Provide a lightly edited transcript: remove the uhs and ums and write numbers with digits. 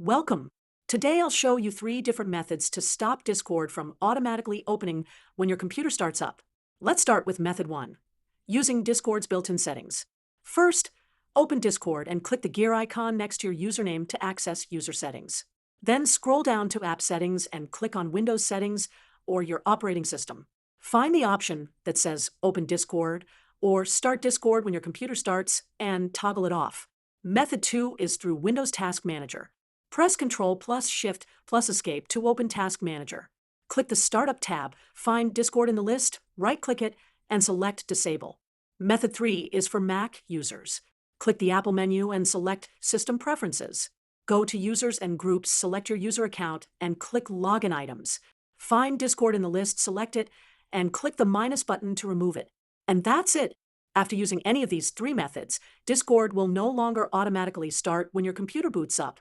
Welcome. Today I'll show you 3 different methods to stop Discord from automatically opening when your computer starts up. Let's start with method 1, using Discord's built-in settings. First, open Discord and click the gear icon next to your username to access user settings. Then scroll down to app settings and click on Windows settings or your operating system. Find the option that says Open Discord or Start Discord when your computer starts and toggle it off. Method 2 is through Windows Task Manager. Press Ctrl plus Shift plus Escape to open Task Manager. Click the Startup tab, find Discord in the list, right-click it, and select Disable. Method 3 is for Mac users. Click the Apple menu and select System Preferences. Go to Users and Groups, select your user account, and click Login Items. Find Discord in the list, select it, and click the minus button to remove it. And that's it. After using any of these 3 methods, Discord will no longer automatically start when your computer boots up,